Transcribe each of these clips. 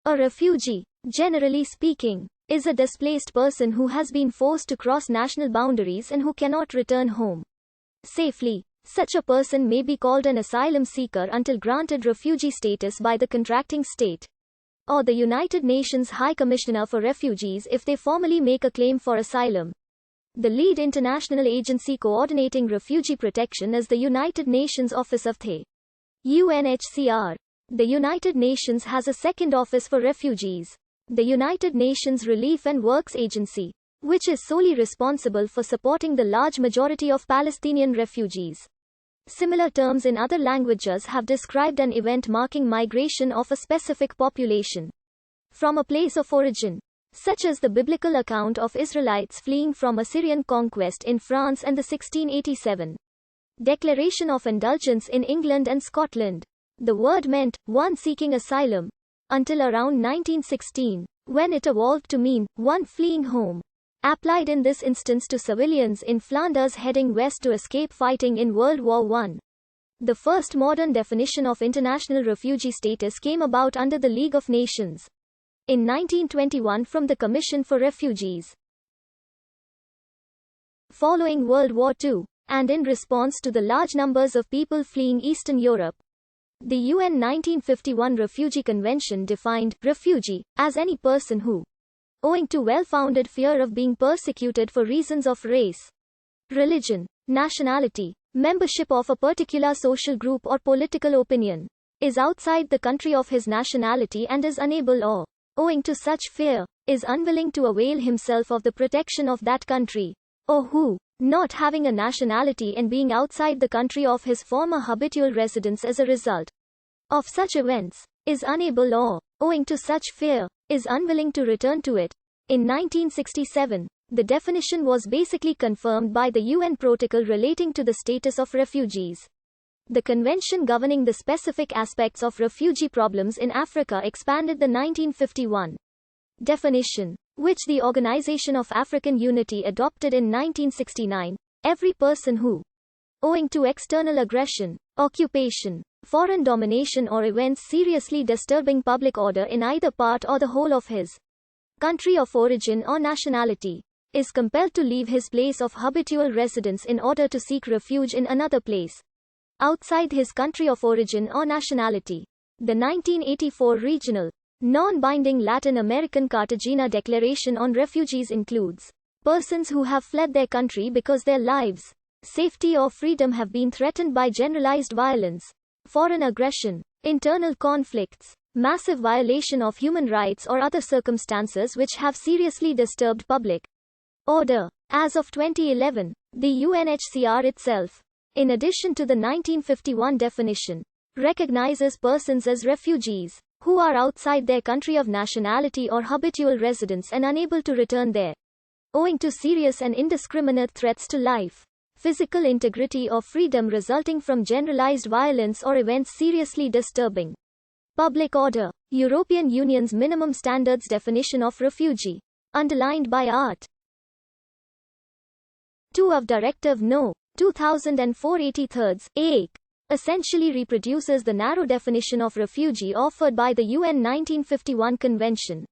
A refugee, generally speaking, is a displaced person who has been forced to cross national boundaries and who cannot return home safely. Such a person may be called an asylum seeker until granted refugee status by the contracting state, or the United Nations High Commissioner for Refugees if they formally make a claim for asylum. The lead international agency coordinating refugee protection is the United Nations Office of the UNHCR. The United Nations has a second office for refugees, the United Nations Relief and Works Agency, which is solely responsible for supporting the large majority of Palestinian refugees. Similar terms in other languages have described an event marking migration of a specific population from a place of origin, such as the biblical account of Israelites fleeing from Assyrian conquest in France and the 1687 Declaration of Indulgence in England and Scotland. The word meant one seeking asylum until around 1916, when it evolved to mean one fleeing home. Applied in this instance to civilians in Flanders heading west to escape fighting in World War I. The first modern definition of international refugee status came about under the League of Nations in 1921 from the Commission for Refugees. Following World War II, and in response to the large numbers of people fleeing Eastern Europe, the UN 1951 Refugee Convention defined refugee as any person who, owing to well-founded fear of being persecuted for reasons of race, religion, nationality, membership of a particular social group or political opinion, is outside the country of his nationality and is unable or, owing to such fear, is unwilling to avail himself of the protection of that country, or who, not having a nationality and being outside the country of his former habitual residence as a result of such events, is unable or, owing to such fear, is unwilling to return to it. In 1967, the definition was basically confirmed by the UN Protocol relating to the status of refugees. The convention governing the specific aspects of refugee problems in Africa expanded the 1951 definition, which the Organization of African Unity adopted in 1969. Every person who, owing to external aggression, occupation, foreign domination or events seriously disturbing public order in either part or the whole of his country of origin or nationality, is compelled to leave his place of habitual residence in order to seek refuge in another place outside his country of origin or nationality. The 1984 regional, non-binding Latin American Cartagena Declaration on Refugees includes persons who have fled their country because their lives, safety or freedom have been threatened by generalized violence, foreign aggression, internal conflicts, massive violation of human rights or other circumstances which have seriously disturbed public order. As of 2011, the UNHCR itself, in addition to the 1951 definition, recognizes persons as refugees who are outside their country of nationality or habitual residence and unable to return there, owing to serious and indiscriminate threats to life, physical integrity or freedom resulting from generalized violence or events seriously disturbing public order. European Union's minimum standards definition of refugee, underlined by Art. 2 of Directive No. 2004/83, AIC, essentially reproduces the narrow definition of refugee offered by the UN 1951 Convention.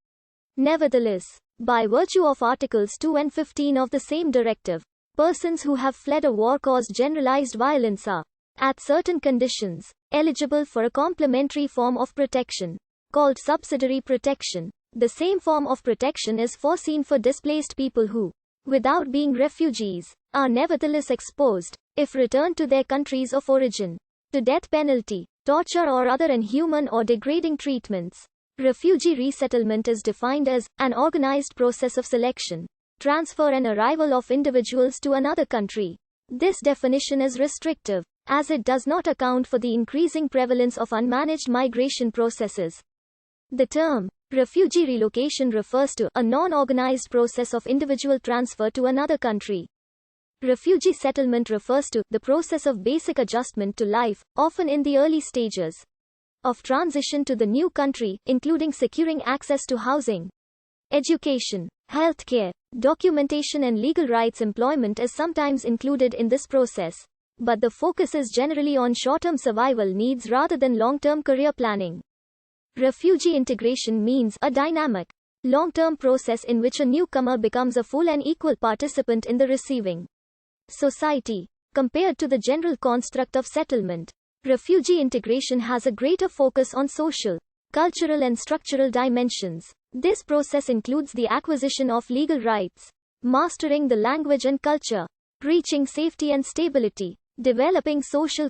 Nevertheless, by virtue of Articles 2 and 15 of the same directive, persons who have fled a war-caused generalized violence are, at certain conditions, eligible for a complementary form of protection, called subsidiary protection. The same form of protection is foreseen for displaced people who, without being refugees, are nevertheless exposed, if returned to their countries of origin, to death penalty, torture or other inhuman or degrading treatments. Refugee resettlement is defined as an organized process of selection, transfer and arrival of individuals to another country. This definition is restrictive, as it does not account for the increasing prevalence of unmanaged migration processes. The term refugee relocation refers to a non-organized process of individual transfer to another country. Refugee settlement refers to the process of basic adjustment to life, often in the early stages of transition to the new country, including securing access to housing, education, healthcare, documentation and legal rights. Employment is sometimes included in this process, but the focus is generally on short-term survival needs rather than long-term career planning. Refugee integration means a dynamic, long-term process in which a newcomer becomes a full and equal participant in the receiving society. Compared to the general construct of settlement, refugee integration has a greater focus on social, cultural and structural dimensions. This process includes the acquisition of legal rights, mastering the language and culture, reaching safety and stability, developing social